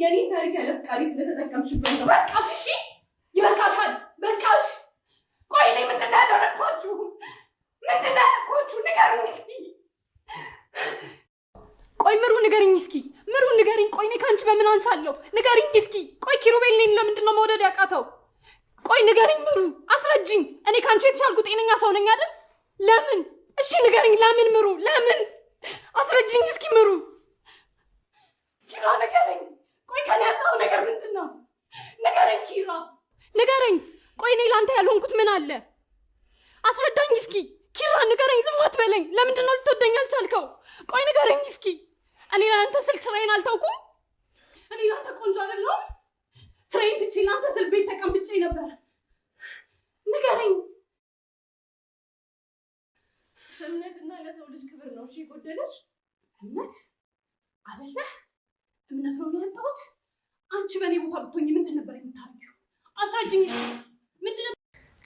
የኔ ታሪክ ያለ ፍቃሪ ስለተጠቀምሽበት ነው። በቃሽ፣ እሺ ይበቃሻል፣ በቃሽ። ቆይ እኔ ምንድን ነው ያደረኳችሁ? ንገሩኝ እስኪ። ቆይ ምሩ ንገሪኝ እስኪ፣ ምሩ ንገሪኝ። ቆይ እኔ ከአንቺ በምን አንሳለሁ? ንገሪኝ እስኪ። ቆይ ኪሩቤል እኔን ለምንድን ነው መውደድ ያቃተው? ቆይ ንገሪኝ ምሩ፣ አስረጅኝ። እኔ ከአንቺ የተሻልኩ ጤነኛ ሰው ነኝ አይደል? ለምን? እሺ ንገሪኝ። ለምን ምሩ? ለምን? አስረጅኝ እስኪ ምሩ። ኪራ ንገረኝ። ቆይ ከኔ ያጣው ነገር ምንድን ነው? ንገረኝ ኪራ፣ ንገረኝ። ቆይ እኔ ላንተ ያልሆንኩት ምን አለ? አስረዳኝ እስኪ ኪራ፣ ንገረኝ። ዝም አትበለኝ። ለምንድን ነው ልትወደኝ አልቻልከው? ቆይ ንገረኝ እስኪ። እኔ ለአንተ ስል ስራዬን አልታውኩም? እኔ ለአንተ ቆንጆ አይደለሁም? ስራዬን ትቼ ለአንተ ስል ቤት ተቀምጬ ነበር። ንገረኝ። እምነትና ለሰው ልጅ ክብር ነው እሺ የጎደለሽ? እምነት አይደለ? እምነት ነው ያጣሁት። አንቺ በእኔ ቦታ ብትሆኚ ምንድን ነበር የምታደርጊው? አስረጅኝ። ምንድን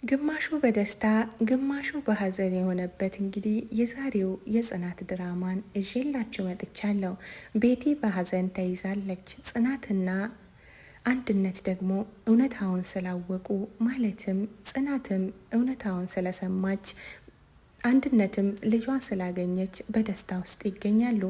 ግማሹ በደስታ ግማሹ በሀዘን የሆነበት እንግዲህ የዛሬው የጽናት ድራማን እዤላችሁ መጥቻለሁ። ቤቲ በሀዘን ተይዛለች። ጽናትና አንድነት ደግሞ እውነታውን ስላወቁ ማለትም ጽናትም እውነታውን ስለሰማች አንድነትም ልጇን ስላገኘች በደስታ ውስጥ ይገኛሉ።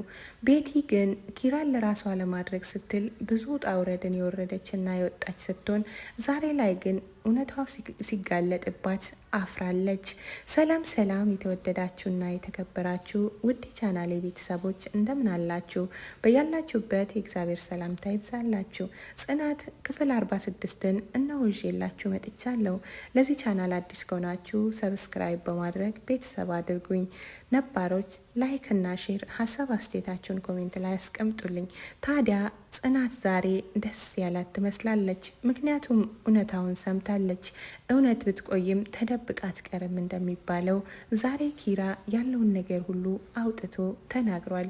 ቤቲ ግን ኪራን ለራሷ ለማድረግ ስትል ብዙ ውጣ ውረድን የወረደችና የወጣች ስትሆን ዛሬ ላይ ግን እውነታው ሲጋለጥባት አፍራለች። ሰላም ሰላም፣ የተወደዳችሁና የተከበራችሁ ውድ ቻናሌ ቤተሰቦች እንደምን አላችሁ? በያላችሁበት የእግዚአብሔር ሰላምታ ይብዛላችሁ። ጽናት ክፍል 46ን እነሆ ይዤላችሁ መጥቻለሁ። ለዚህ ቻናል አዲስ ከሆናችሁ ሰብስክራይብ በማድረግ ቤተሰብ አድርጉኝ። ነባሮች ላይክ እና ሼር ሀሳብ አስተያየታችሁን ኮሜንት ላይ አስቀምጡልኝ። ታዲያ ጽናት ዛሬ ደስ ያላት ትመስላለች። ምክንያቱም እውነታውን ሰምታለች። እውነት ብትቆይም ተደብቃ አትቀርም እንደሚባለው ዛሬ ኪራ ያለውን ነገር ሁሉ አውጥቶ ተናግሯል።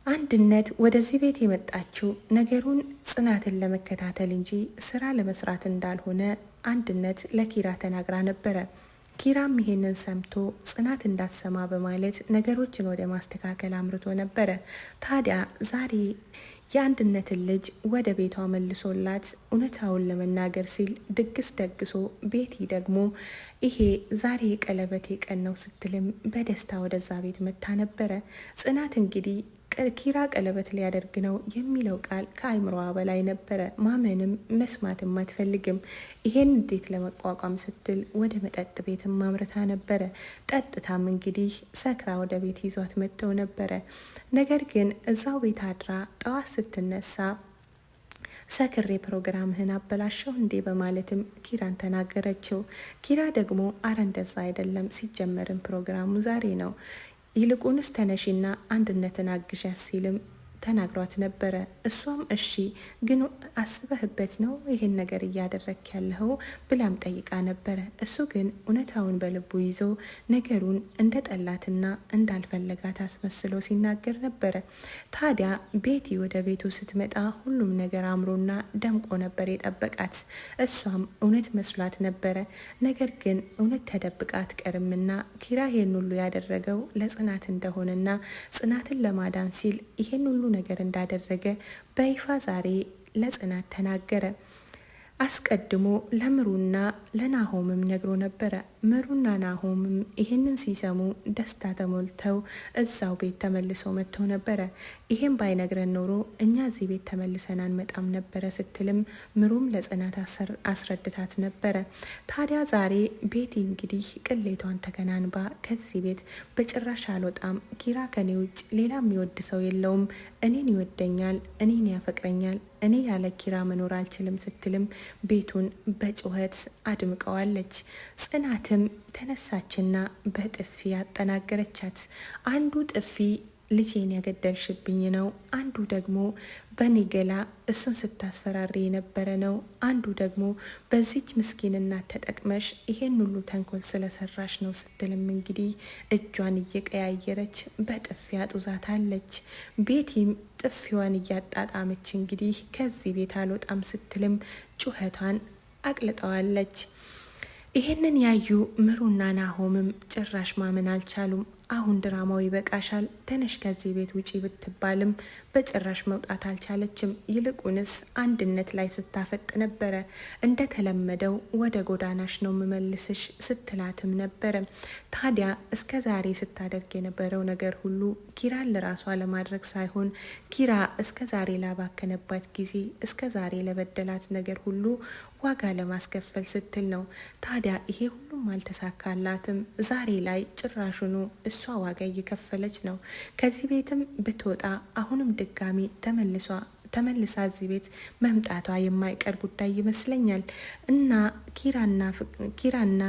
አንድነት ወደዚህ ቤት የመጣችው ነገሩን ጽናትን ለመከታተል እንጂ ስራ ለመስራት እንዳልሆነ አንድነት ለኪራ ተናግራ ነበረ። ኪራም ይሄንን ሰምቶ ጽናት እንዳትሰማ በማለት ነገሮችን ወደ ማስተካከል አምርቶ ነበረ። ታዲያ ዛሬ የአንድነትን ልጅ ወደ ቤቷ መልሶላት እውነታውን ለመናገር ሲል ድግስ ደግሶ ቤቲ ደግሞ ይሄ ዛሬ የቀለበቴ ቀን ነው ስትልም በደስታ ወደዛ ቤት መታ ነበረ። ጽናት እንግዲህ ኪራ ቀለበት ሊያደርግ ነው የሚለው ቃል ከአይምሮዋ በላይ ነበረ። ማመንም መስማትም አትፈልግም። ይሄን እንዴት ለመቋቋም ስትል ወደ መጠጥ ቤትም ማምረታ ነበረ። ጠጥታም እንግዲህ ሰክራ ወደ ቤት ይዟት መጥተው ነበረ። ነገር ግን እዛው ቤት አድራ ጠዋት ስትነሳ ሰክሬ ፕሮግራምህን አበላሸው እንዴ በማለትም ኪራን ተናገረችው። ኪራ ደግሞ አረ እንደዛ አይደለም፣ ሲጀመርም ፕሮግራሙ ዛሬ ነው፣ ይልቁንስ ተነሺና አንድነትን አግዣት ሲልም ተናግሯት ነበረ። እሷም እሺ ግን አስበህበት ነው ይሄን ነገር እያደረክ ያለኸው ብላም ጠይቃ ነበረ። እሱ ግን እውነታውን በልቡ ይዞ ነገሩን እንደ ጠላትና እንዳልፈለጋት አስመስሎ ሲናገር ነበረ። ታዲያ ቤቲ ወደ ቤቱ ስትመጣ ሁሉም ነገር አምሮና ደምቆ ነበር የጠበቃት። እሷም እውነት መስሏት ነበረ። ነገር ግን እውነት ተደብቃ አትቀርምና ኪራ ይሄን ሁሉ ያደረገው ለጽናት እንደሆነና ጽናትን ለማዳን ሲል ይሄን ሁሉ ነገር እንዳደረገ በይፋ ዛሬ ለጽናት ተናገረ። አስቀድሞ ለምሩና ለናሆምም ነግሮ ነበረ። ምሩና ናሆምም ይሄንን ሲሰሙ ደስታ ተሞልተው እዛው ቤት ተመልሰው መጥተው ነበረ። ይሄን ባይነግረን ኖሮ እኛ እዚህ ቤት ተመልሰን አንመጣም ነበረ ስትልም ምሩም ለጽናት አስረድታት ነበረ። ታዲያ ዛሬ ቤቲ እንግዲህ ቅሌቷን ተከናንባ ከዚህ ቤት በጭራሽ አልወጣም፣ ኪራ ከኔ ውጭ ሌላ የሚወድ ሰው የለውም፣ እኔን ይወደኛል፣ እኔን ያፈቅረኛል፣ እኔ ያለ ኪራ መኖር አልችልም ስትልም ቤቱን በጩኸት አድምቀዋለች። ጽናትም ተነሳችና በጥፊ ያጠናገረቻት። አንዱ ጥፊ ልጄን ያገደልሽብኝ ነው፣ አንዱ ደግሞ በኔ ገላ እሱን ስታስፈራሪ የነበረ ነው፣ አንዱ ደግሞ በዚች ምስኪንና ተጠቅመሽ ይሄን ሁሉ ተንኮል ስለሰራሽ ነው ስትልም እንግዲህ እጇን እየቀያየረች በጥፊ አጡዛታለች። ቤቲም ጥፊዋን እያጣጣመች እንግዲህ ከዚህ ቤት አልወጣም ስትልም ጩኸቷን አቅልጠዋለች። ይሄንን ያዩ ምሩና ናሆምም ጭራሽ ማመን አልቻሉም። አሁን ድራማው ይበቃሻል፣ ተነሽ ከዚህ ቤት ውጪ ብትባልም በጭራሽ መውጣት አልቻለችም። ይልቁንስ አንድነት ላይ ስታፈጥ ነበረ። እንደተለመደው ወደ ጎዳናሽ ነው ምመልስሽ ስትላትም ነበረ። ታዲያ እስከ ዛሬ ስታደርግ የነበረው ነገር ሁሉ ኪራን ለራሷ ለማድረግ ሳይሆን ኪራ እስከ ዛሬ ላባከነባት ጊዜ እስከ ዛሬ ለበደላት ነገር ሁሉ ዋጋ ለማስከፈል ስትል ነው። ታዲያ ይሄ ሁሉም አልተሳካላትም። ዛሬ ላይ ጭራሹኑ እሷ ዋጋ እየከፈለች ነው። ከዚህ ቤትም ብትወጣ አሁንም ድጋሚ ተመልሳ እዚህ ቤት መምጣቷ የማይቀር ጉዳይ ይመስለኛል። እና ኪራና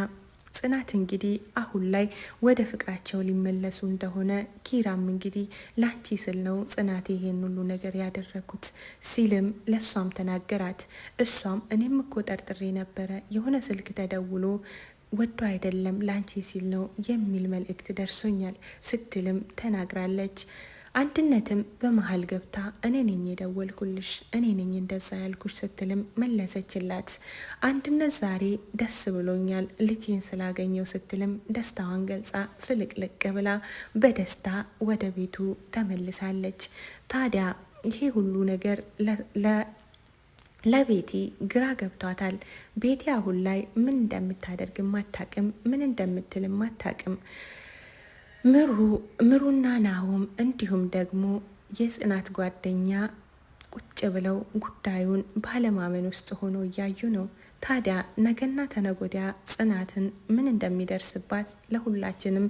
ጽናት እንግዲህ አሁን ላይ ወደ ፍቅራቸው ሊመለሱ እንደሆነ ኪራም እንግዲህ ላንቺ ስል ነው ጽናት ይሄን ሁሉ ነገር ያደረኩት ሲልም ለሷም ተናገራት። እሷም እኔም እኮ ጠርጥሬ ነበረ፣ የሆነ ስልክ ተደውሎ ወዶ አይደለም ላንቺ ሲል ነው የሚል መልእክት ደርሶኛል ስትልም ተናግራለች። አንድነትም በመሃል ገብታ እኔ ነኝ የደወልኩልሽ፣ እኔ ነኝ እንደዛ ያልኩሽ ስትልም መለሰችላት። አንድነት ዛሬ ደስ ብሎኛል ልጄን ስላገኘው ስትልም ደስታዋን ገልጻ ፍልቅልቅ ብላ በደስታ ወደ ቤቱ ተመልሳለች። ታዲያ ይሄ ሁሉ ነገር ለቤቲ ግራ ገብቷታል። ቤቲ አሁን ላይ ምን እንደምታደርግም አታቅም፣ ምን እንደምትልም አታቅም። ምሩና ናሆም እንዲሁም ደግሞ የጽናት ጓደኛ ቁጭ ብለው ጉዳዩን ባለማመን ውስጥ ሆኖ እያዩ ነው። ታዲያ ነገና ተነጎዲያ ጽናትን ምን እንደሚደርስባት ለሁላችንም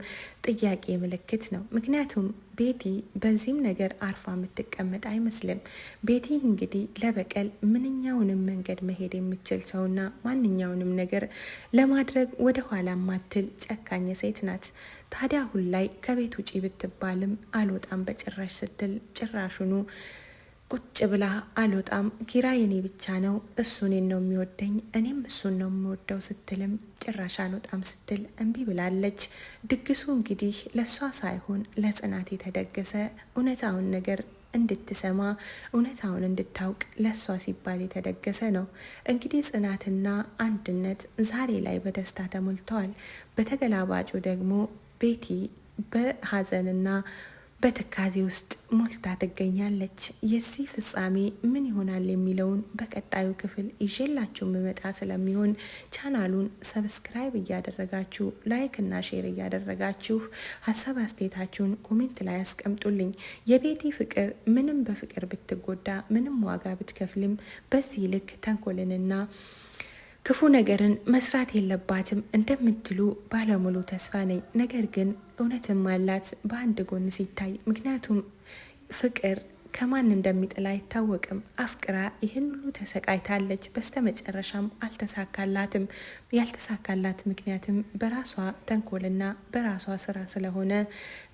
ጥያቄ ምልክት ነው። ምክንያቱም ቤቲ በዚህም ነገር አርፋ የምትቀመጥ አይመስልም። ቤቲ እንግዲህ ለበቀል ምንኛውንም መንገድ መሄድ የምችል ሰውና ማንኛውንም ነገር ለማድረግ ወደ ኋላ ማትል ጨካኝ ሴት ናት። ታዲያ አሁን ላይ ከቤት ውጪ ብትባልም አልወጣም በጭራሽ ስትል ጭራሹኑ ቁጭ ብላ አልወጣም፣ ኪራ የኔ ብቻ ነው፣ እሱ እኔን ነው የሚወደኝ፣ እኔም እሱን ነው የምወደው ስትልም ጭራሽ አልወጣም ስትል እምቢ ብላለች። ድግሱ እንግዲህ ለሷ ሳይሆን ለጽናት የተደገሰ እውነታውን ነገር እንድትሰማ እውነታውን እንድታውቅ ለሷ ሲባል የተደገሰ ነው። እንግዲህ ጽናትና አንድነት ዛሬ ላይ በደስታ ተሞልተዋል። በተገላባጩ ደግሞ ቤቲ በሀዘንና በትካዜ ውስጥ ሞልታ ትገኛለች። የዚህ ፍጻሜ ምን ይሆናል የሚለውን በቀጣዩ ክፍል ይዤላችሁ መመጣ ስለሚሆን ቻናሉን ሰብስክራይብ እያደረጋችሁ ላይክ እና ሼር እያደረጋችሁ ሀሳብ አስተያየታችሁን ኮሜንት ላይ አስቀምጡልኝ። የቤቲ ፍቅር ምንም በፍቅር ብትጎዳ ምንም ዋጋ ብትከፍልም በዚህ ልክ ተንኮልንና ክፉ ነገርን መስራት የለባትም እንደምትሉ ባለሙሉ ተስፋ ነኝ። ነገር ግን እውነትም አላት በአንድ ጎን ሲታይ። ምክንያቱም ፍቅር ከማን እንደሚጥል አይታወቅም። አፍቅራ ይህን ሁሉ ተሰቃይታለች። በስተመጨረሻም አልተሳካላትም። ያልተሳካላት ምክንያትም በራሷ ተንኮልና በራሷ ስራ ስለሆነ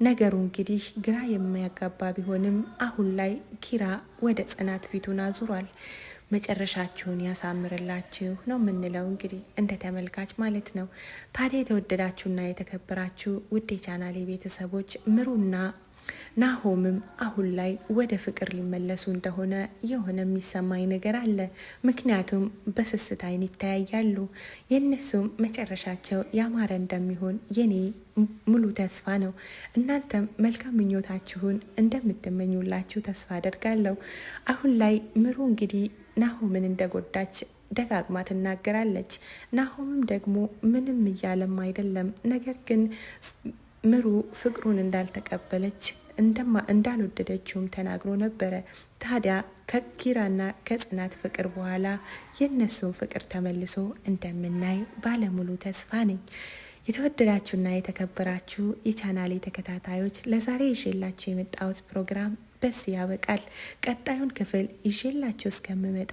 ነገሩ እንግዲህ ግራ የሚያጋባ ቢሆንም አሁን ላይ ኪራ ወደ ጽናት ፊቱን አዙሯል። መጨረሻችሁን ያሳምርላችሁ ነው የምንለው እንግዲህ እንደ ተመልካች ማለት ነው። ታዲያ የተወደዳችሁና የተከበራችሁ ውድ የቻናሌ ቤተሰቦች ምሩና ናሆምም አሁን ላይ ወደ ፍቅር ሊመለሱ እንደሆነ የሆነ የሚሰማኝ ነገር አለ። ምክንያቱም በስስት አይን ይተያያሉ። የእነሱም መጨረሻቸው ያማረ እንደሚሆን የኔ ሙሉ ተስፋ ነው። እናንተም መልካም ምኞታችሁን እንደምትመኙላችሁ ተስፋ አደርጋለሁ። አሁን ላይ ምሩ እንግዲህ ናሆምን እንደጎዳች ደጋግማ ትናገራለች። ናሆምም ደግሞ ምንም እያለም አይደለም። ነገር ግን ምሩ ፍቅሩን እንዳልተቀበለች እንዳልወደደችውም ተናግሮ ነበረ። ታዲያ ከኪራና ከጽናት ፍቅር በኋላ የእነሱን ፍቅር ተመልሶ እንደምናይ ባለሙሉ ተስፋ ነኝ። የተወደዳችሁና የተከበራችሁ የቻናሌ ተከታታዮች ለዛሬ ይዤላችሁ የመጣሁት ፕሮግራም በዚህ ያበቃል። ቀጣዩን ክፍል ይዤላችሁ እስከምመጣ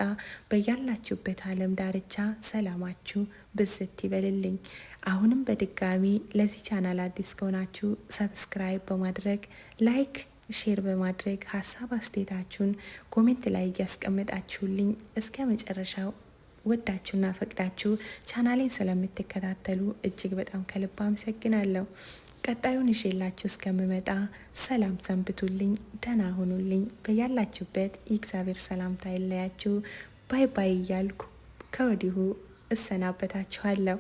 በያላችሁበት ዓለም ዳርቻ ሰላማችሁ ብዝት ይበልልኝ። አሁንም በድጋሚ ለዚህ ቻናል አዲስ ከሆናችሁ ሰብስክራይብ በማድረግ ላይክ ሼር በማድረግ ሀሳብ አስተያየታችሁን ኮሜንት ላይ እያስቀመጣችሁልኝ እስከ መጨረሻው ወዳችሁና ፈቅዳችሁ ቻናሌን ስለምትከታተሉ እጅግ በጣም ከልብ አመሰግናለሁ። ቀጣዩን ይዤላችሁ እስከምመጣ ሰላም ሰንብቱልኝ፣ ደህና ሁኑልኝ። በያላችሁበት የእግዚአብሔር ሰላምታ ይለያችሁ። ባይ ባይ እያልኩ ከወዲሁ እሰናበታችኋለሁ።